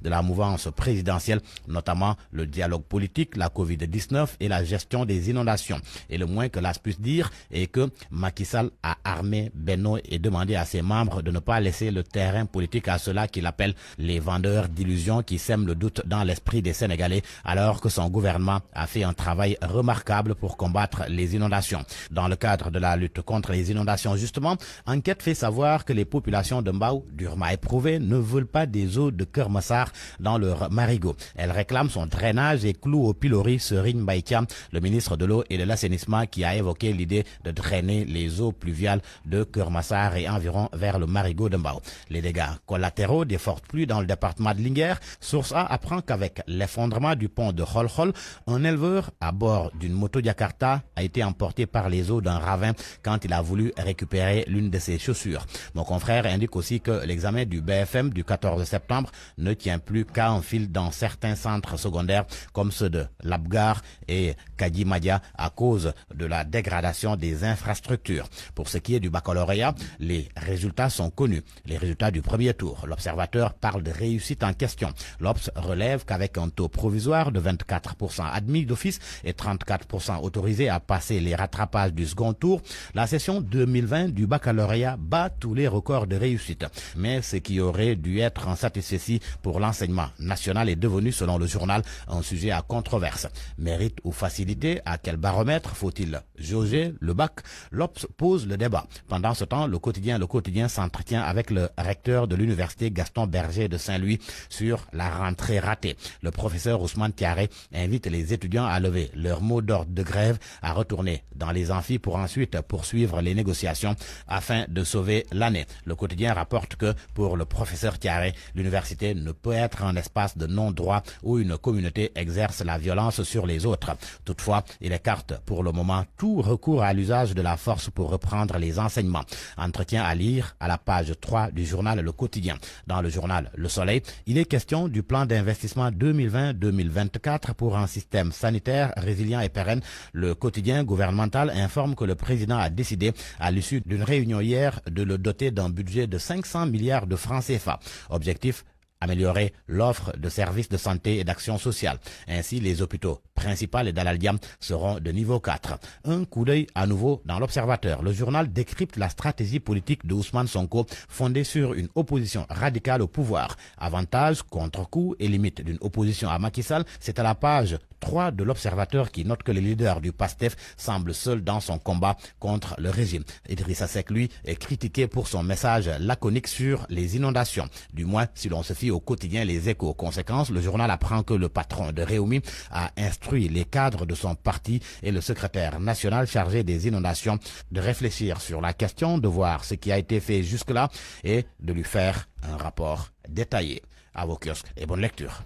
de la mouvance présidentielle, notamment le dialogue politique, la Covid-19 et la gestion des inondations. Et le moins que l'AS puisse dire est que Macky Sall a armé Benno et demandé à ses membres de ne pas laisser le terrain politique à ceux-là qu'il appelle les vendeurs d'illusions qui sèment le doute dans l'esprit des Sénégalais, alors que son gouvernement a fait un travail remarquable pour combattre les inondations. Dans le cadre de la lutte contre les inondations, justement, Enquête fait savoir que les populations de Mbao, durement éprouvées, ne veulent pas des eaux de Keur Massar dans leur marigot. Elles réclament son drainage et clouent au pilori Serigne Mbaye Thiam, le ministre de l'eau et de l'assainissement, qui a évoqué l'idée de drainer les eaux pluviales de Keur Massar et environ vers le marigot de Mbao. Les dégâts collatéraux des fortes pluies dans le département de Linguère. Source A apprend qu'avec l'effondrement du pont de Holhol, un éleveur à bord d'une moto Jakarta a été emporté par les eaux d'un ravin quand il a voulu récupérer l'une de ses chaussures. Mon confrère indique aussi que l'examen du BFM du 14 septembre ne tient plus qu'à un fil dans certains centres secondaires comme ceux de Labgar et Kadimadia à cause de la dégradation des infrastructures. Pour ce qui est du baccalauréat, les résultats sont connus. Les résultats du premier tour. L'observateur parle de réussite en question. L'Obs relève qu'avec un taux provisoire de 24% admis d'office et 34% autorisés à passer les rattrapages du second tour, la session 2020 du baccalauréat bat tous les records de réussite. Mais ce qui aurait dû être un satisfecit pour l'enseignement national est devenu, selon le journal, un sujet à controverse. Mérite ou facilité, à quel baromètre faut-il jauger le bac? L'Obs pose le débat. Pendant ce temps, le quotidien s'entretient avec le recteur de l'université Gaston Berger de Saint-Louis sur la rentrée ratée. Le professeur Ousmane Tiaré invite les étudiants à lever leur mot d'ordre de grève, à retourner dans les amphis pour ensuite poursuivre les négociations afin de sauver l'année. Le quotidien rapporte que pour le professeur Tiaré, l'université ne peut être un espace de non-droit où une communauté exerce la violence sur les autres. Toutefois, il écarte pour le moment tout recours à l'usage de la force pour reprendre les enseignements. Entretien à lire à la page 3 du journal Le Quotidien. Dans le journal Le Soleil, il est question du plan d'investissement 2020-2024 pour un système sanitaire résilient et pérenne. Le quotidien gouvernemental informe que le président a décidé, à l'issue d'une réunion hier, de le doter d'un budget de 500 milliards de francs CFA. Objectif: améliorer l'offre de services de santé et d'action sociale. Ainsi, les hôpitaux principaux et Dalal Diam seront de niveau 4. Un coup d'œil à nouveau dans l'Observateur. Le journal décrypte la stratégie politique de Ousmane Sonko fondée sur une opposition radicale au pouvoir. Avantages, contre-coups et limites d'une opposition à Macky Sall, c'est à la page 3 de l'Observateur qui note que le leader du PASTEF semble seul dans son combat contre le régime. Idrissa Seck, lui, est critiqué pour son message laconique sur les inondations. Du moins, si l'on se fie au quotidien Les Échos. Conséquence, le journal apprend que le patron de Réumi a instruit les cadres de son parti et le secrétaire national chargé des inondations de réfléchir sur la question, de voir ce qui a été fait jusque-là et de lui faire un rapport détaillé. À vos kiosques et bonne lecture.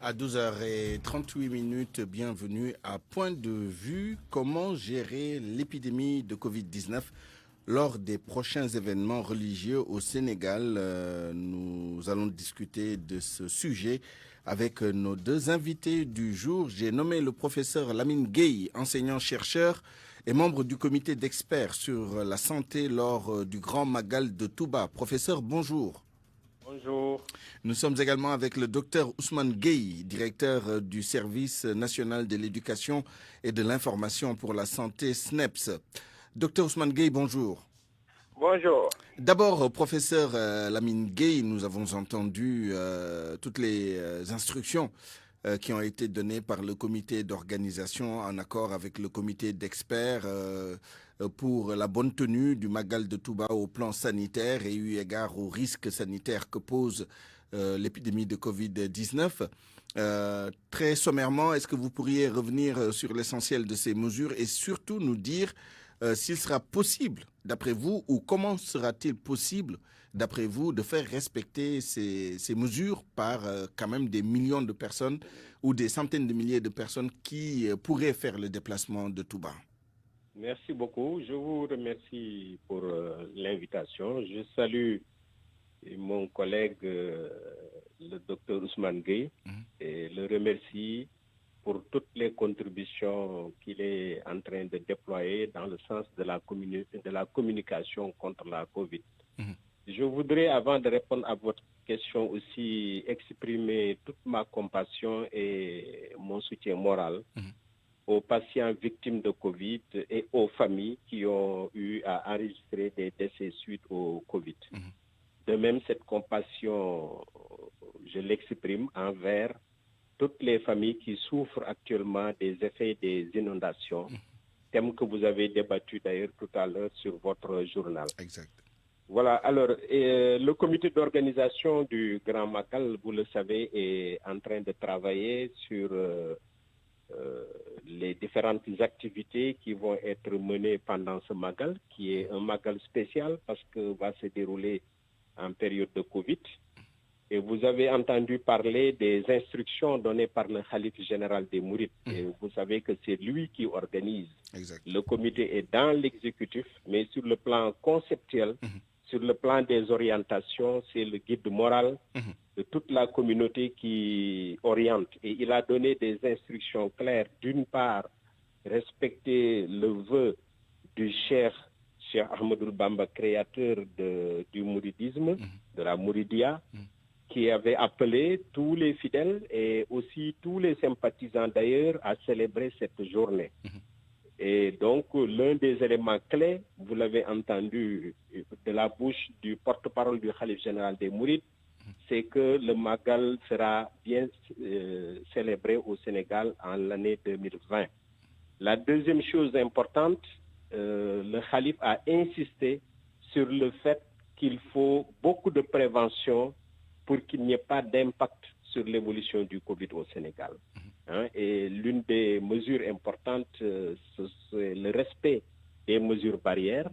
À 12h38, bienvenue à Point de vue. Comment gérer l'épidémie de Covid-19 lors des prochains événements religieux au Sénégal? Nous allons discuter de ce sujet avec nos deux invités du jour. J'ai nommé le professeur Lamine Gueye, enseignant-chercheur et membre du comité d'experts sur la santé lors du Grand Magal de Touba. Professeur, bonjour. Bonjour. Nous sommes également avec le docteur Ousmane Gueye, directeur du Service national de l'éducation et de l'information pour la santé SNEPS. Docteur Ousmane Gueye, bonjour. Bonjour. D'abord, professeur Lamine Gueye, nous avons entendu toutes les instructions qui ont été données par le comité d'organisation en accord avec le comité d'experts pour la bonne tenue du Magal de Touba au plan sanitaire et eu égard aux risques sanitaires que pose l'épidémie de Covid-19. Très sommairement, est-ce que vous pourriez revenir sur l'essentiel de ces mesures et surtout nous dire s'il sera possible, d'après vous, ou comment sera-t-il possible, d'après vous, de faire respecter ces mesures par quand même des millions de personnes ou des centaines de milliers de personnes qui pourraient faire le déplacement de Touba? Merci beaucoup. Je vous remercie pour l'invitation. Je salue mon collègue, le docteur Ousmane Gueye, et le remercie pour toutes les contributions qu'il est en train de déployer dans le sens de la communication contre la Covid. Je voudrais, avant de répondre à votre question aussi, exprimer toute ma compassion et mon soutien moral aux patients victimes de Covid et aux familles qui ont eu à enregistrer des décès suite au Covid. De même, cette compassion, je l'exprime envers toutes les familles qui souffrent actuellement des effets des inondations, thème que vous avez débattu d'ailleurs tout à l'heure sur votre journal. Exact. Voilà, alors, le comité d'organisation du Grand Magal, vous le savez, est en train de travailler sur les différentes activités qui vont être menées pendant ce Magal, qui est un Magal spécial parce que va se dérouler en période de Covid. Et vous avez entendu parler des instructions données par le Khalife général des Mourides. Et vous savez que c'est lui qui organise. Exact. Le comité est dans l'exécutif, mais sur le plan conceptuel, sur le plan des orientations, c'est le guide moral de toute la communauté qui oriente. Et il a donné des instructions claires. D'une part, respecter le vœu du Cheikh Ahmadou Bamba, créateur du mouridisme, de la Mouridia, qui avait appelé tous les fidèles et aussi tous les sympathisants d'ailleurs à célébrer cette journée. Et donc, l'un des éléments clés, vous l'avez entendu de la bouche du porte-parole du Khalife général des Mourides, c'est que le Magal sera bien célébré au Sénégal en l'année 2020. La deuxième chose importante, le Khalife a insisté sur le fait qu'il faut beaucoup de prévention pour qu'il n'y ait pas d'impact sur l'évolution du Covid au Sénégal. Et l'une des mesures importantes, c'est le respect des mesures barrières.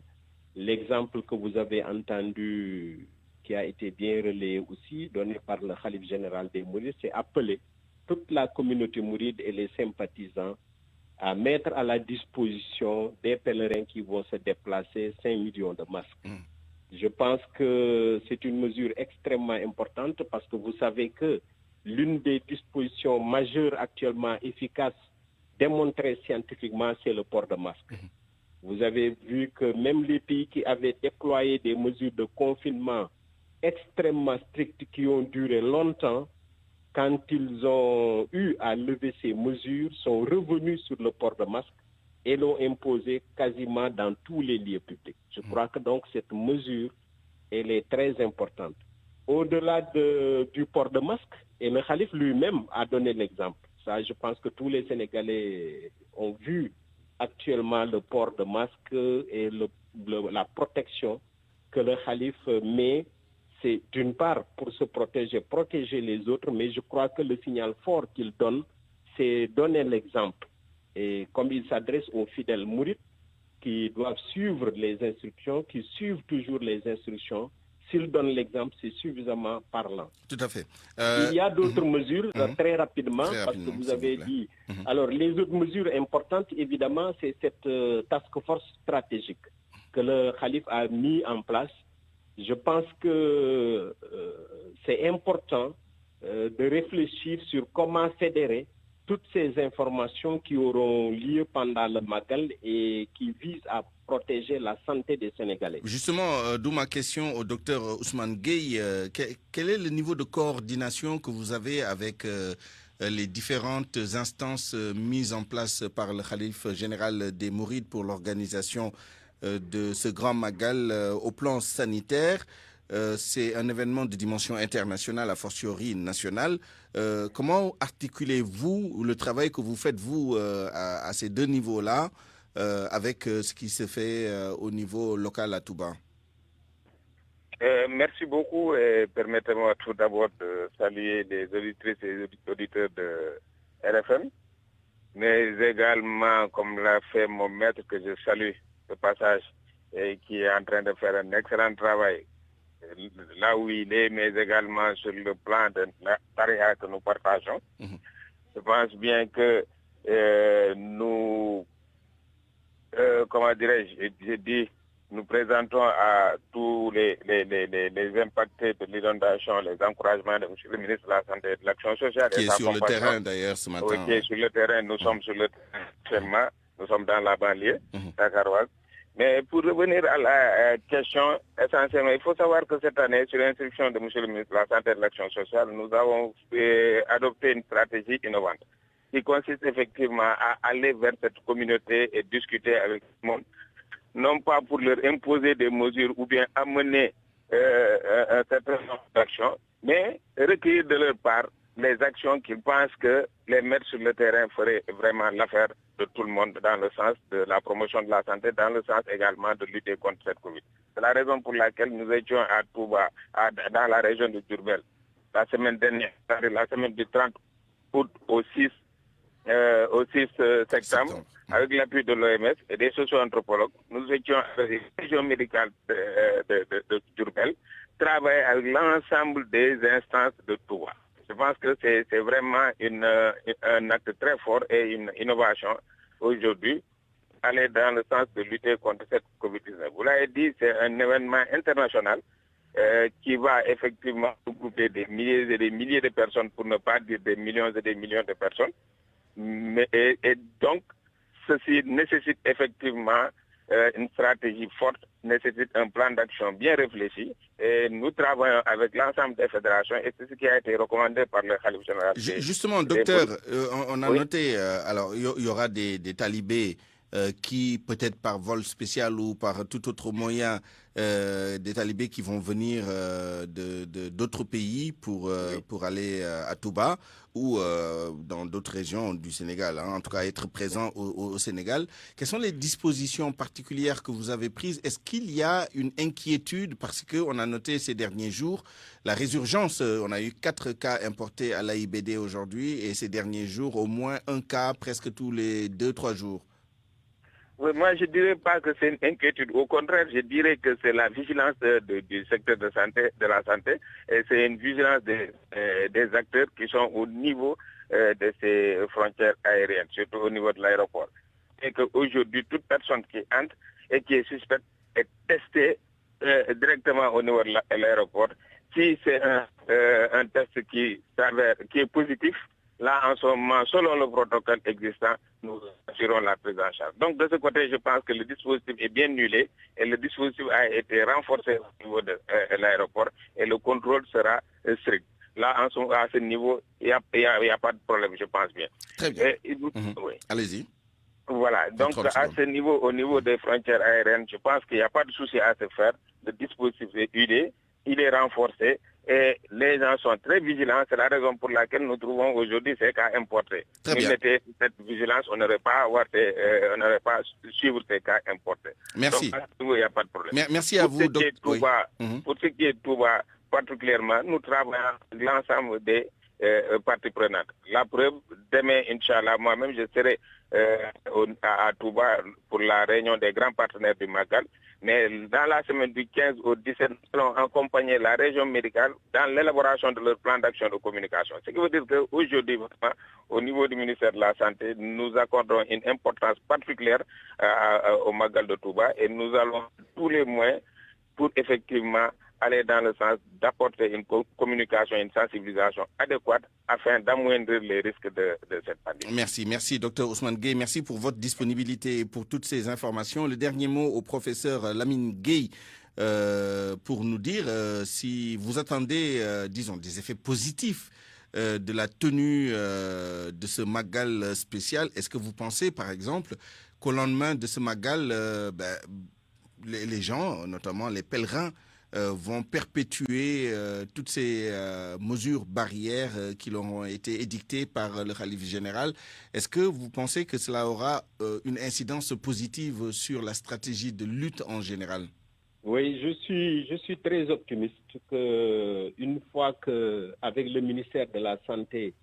L'exemple que vous avez entendu, qui a été bien relayé aussi, donné par le Khalife général des Mourides, c'est appeler toute la communauté mouride et les sympathisants à mettre à la disposition des pèlerins qui vont se déplacer 5 millions de masques. Je pense que c'est une mesure extrêmement importante parce que vous savez que l'une des dispositions majeures actuellement efficaces, démontrées scientifiquement, c'est le port de masque. Vous avez vu que même les pays qui avaient déployé des mesures de confinement extrêmement strictes qui ont duré longtemps, quand ils ont eu à lever ces mesures, sont revenus sur le port de masque et l'ont imposé quasiment dans tous les lieux publics. Je crois que donc cette mesure, elle est très importante. Au-delà du port de masque, et le Khalife lui-même a donné l'exemple. Ça, je pense que tous les Sénégalais ont vu actuellement le port de masque et la protection que le Khalife met. C'est d'une part pour se protéger les autres, mais je crois que le signal fort qu'il donne, c'est donner l'exemple. Et comme il s'adresse aux fidèles mourides qui doivent suivre les instructions, qui suivent toujours les instructions, s'il donne l'exemple, c'est suffisamment parlant. Tout à fait. Il y a d'autres mesures, très rapidement, parce que vous avez dit... Alors, les autres mesures importantes, évidemment, c'est cette task force stratégique que le Khalife a mis en place. Je pense que c'est important de réfléchir sur comment fédérer toutes ces informations qui auront lieu pendant le Magal et qui visent à protéger la santé des Sénégalais. Justement, d'où ma question au docteur Ousmane Gueye. Quel est le niveau de coordination que vous avez avec les différentes instances mises en place par le Khalife général des Mourides pour l'organisation de ce grand Magal au plan sanitaire. C'est un événement de dimension internationale, a fortiori nationale. Comment articulez-vous le travail que vous faites, vous, à ces deux niveaux-là, avec ce qui se fait au niveau local à Touba? Merci beaucoup et permettez-moi tout d'abord de saluer les auditrices et auditeurs de RFM, mais également, comme l'a fait mon maître, que je salue de passage et qui est en train de faire un excellent travail là où il est, mais également sur le plan de la tariha que nous partageons. Je pense bien que nous, comment dirais-je, j'ai dit, nous présentons à tous les impactés de l'inondation les encouragements de M. le ministre de la Santé et de l'Action sociale. Qui est sur le terrain d'ailleurs ce matin. Oui, qui est sur le terrain. Nous sommes sur le terrain actuellement. Nous sommes dans la banlieue dakaroise. Mais pour revenir à la question, essentiellement, il faut savoir que cette année, sur l'instruction de M. le ministre de la Santé et de l'Action sociale, nous avons adopté une stratégie innovante qui consiste effectivement à aller vers cette communauté et discuter avec tout le monde, non pas pour leur imposer des mesures ou bien amener un certain nombre d'actions, mais recueillir de leur part les actions qu'ils pensent que les mettre sur le terrain ferait vraiment l'affaire de tout le monde dans le sens de la promotion de la santé, dans le sens également de lutter contre cette Covid. C'est la raison pour laquelle nous étions à Touba, dans la région de Diourbel, la semaine dernière, la semaine du 30 août au 6 septembre, avec l'appui de l'OMS et des socio-anthropologues. Nous étions avec la région médicale de Diourbel, travailler avec l'ensemble des instances de Touba. Je pense que c'est vraiment un acte très fort et une innovation aujourd'hui, aller dans le sens de lutter contre cette COVID-19. Vous l'avez dit, c'est un événement international qui va effectivement regrouper des milliers et des milliers de personnes, pour ne pas dire des millions et des millions de personnes. Et donc, ceci nécessite effectivement une stratégie forte, nécessite un plan d'action bien réfléchi. Et nous travaillons avec l'ensemble des fédérations et c'est ce qui a été recommandé par le Khalife général. Justement, docteur, on a noté, alors il y aura des talibés qui, peut-être par vol spécial ou par tout autre moyen, des talibés qui vont venir d'autres pays pour aller à Touba ou dans d'autres régions du Sénégal, en tout cas être présents au Sénégal. Quelles sont les dispositions particulières que vous avez prises? Est-ce qu'il y a une inquiétude? Parce qu'on a noté ces derniers jours la résurgence. On a eu 4 cas importés à l'AIBD aujourd'hui et ces derniers jours, au moins un cas presque tous les 2-3 jours. Oui, moi, je ne dirais pas que c'est une inquiétude. Au contraire, je dirais que c'est la vigilance du secteur de la santé, et c'est une vigilance des acteurs qui sont au niveau de ces frontières aériennes, surtout au niveau de l'aéroport. Et qu'aujourd'hui, toute personne qui entre et qui est suspecte est testée directement au niveau de l'aéroport. Si c'est un test qui est positif, là, en ce moment, selon le protocole existant, nous assurons la prise en charge. Donc, de ce côté, je pense que le dispositif est bien nulé et le dispositif a été renforcé au niveau de l'aéroport et le contrôle sera strict. Là, à ce niveau, il n'y a pas de problème, je pense bien. Très bien. Oui. Allez-y. Voilà, donc à ce niveau, au niveau des frontières aériennes, je pense qu'il n'y a pas de souci à se faire. Le dispositif est huilé, il est renforcé. Et les gens sont très vigilants. C'est la raison pour laquelle nous trouvons aujourd'hui ces cas importés. S'il était cette vigilance, on n'aurait pas suivre ces cas importés. Merci. Donc, il n'y a pas de problème. Merci à vous, docteur. Pour ce qui est Touba particulièrement, nous travaillons avec l'ensemble des parties prenantes. La preuve, demain, Inch'Allah, moi-même, je serai à Touba pour la réunion des grands partenaires du Magal. Mais dans la semaine du 15 au 17, nous allons accompagner la région médicale dans l'élaboration de leur plan d'action de communication. Ce qui veut dire qu'aujourd'hui, au niveau du ministère de la Santé, nous accordons une importance particulière au Magal de Touba et nous allons tous les moyens pour effectivement aller dans le sens d'apporter une communication, une sensibilisation adéquate afin d'amoindrir les risques de cette pandémie. Merci, Dr Ousmane Gueye. Merci pour votre disponibilité et pour toutes ces informations. Le dernier mot au professeur Lamine Gueye pour nous dire si vous attendez, disons, des effets positifs de la tenue de ce Magal spécial. Est-ce que vous pensez, par exemple, qu'au lendemain de ce Magal, les gens, notamment les pèlerins, vont perpétuer toutes ces mesures barrières qui leur ont été édictées par le khalife général. Est-ce que vous pensez que cela aura une incidence positive sur la stratégie de lutte en général? Oui, je suis très optimiste qu'une fois qu'avec le ministère de la Santé,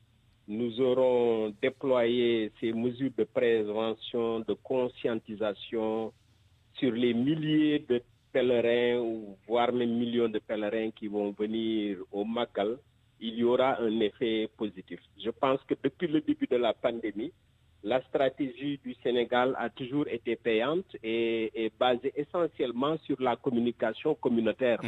nous aurons déployé ces mesures de prévention, de conscientisation sur les milliers de pèlerins, ou voire même millions de pèlerins qui vont venir au Magal, il y aura un effet positif. Je pense que depuis le début de la pandémie, la stratégie du Sénégal a toujours été payante et basée essentiellement sur la communication communautaire.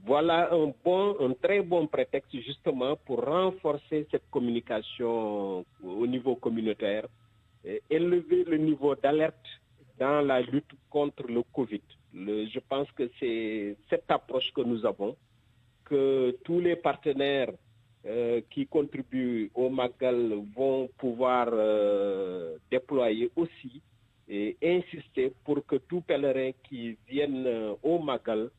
Voilà un très bon prétexte justement pour renforcer cette communication au niveau communautaire, élever le niveau d'alerte dans la lutte contre le Covid. Je pense que c'est cette approche que nous avons, que tous les partenaires qui contribuent au Magal vont pouvoir déployer aussi et insister pour que tout pèlerin qui vienne au Magal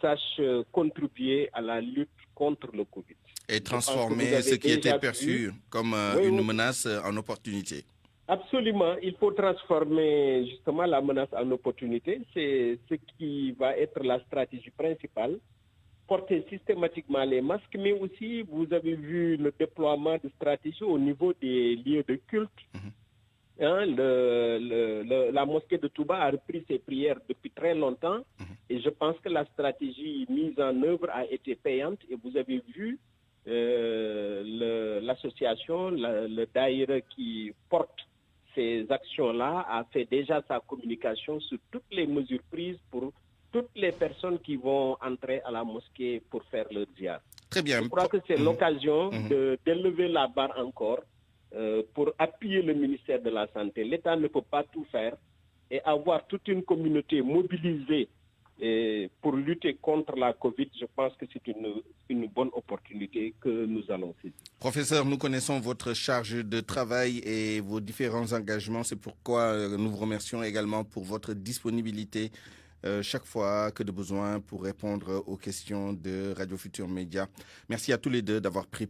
sache contribuer à la lutte contre le Covid. Et transformer ce qui était perçu comme une menace en opportunité. Absolument, il faut transformer justement la menace en opportunité. C'est ce qui va être la stratégie principale. Porter systématiquement les masques, mais aussi vous avez vu le déploiement de stratégies au niveau des lieux de culte. La mosquée de Touba a repris ses prières depuis très longtemps et je pense que la stratégie mise en œuvre a été payante et vous avez vu l'association, le Daïra qui porte ces actions-là a fait déjà sa communication sur toutes les mesures prises pour toutes les personnes qui vont entrer à la mosquée pour faire leur ziar. Très bien. Je crois que c'est l'occasion d'élever la barre encore pour appuyer le ministère de la Santé. L'État ne peut pas tout faire et avoir toute une communauté mobilisée pour lutter contre la Covid, je pense que c'est une bonne opportunité que nous allons saisir. Professeur, nous connaissons votre charge de travail et vos différents engagements. C'est pourquoi nous vous remercions également pour votre disponibilité chaque fois que de besoin pour répondre aux questions de Radio Futur Média. Merci à tous les deux d'avoir pris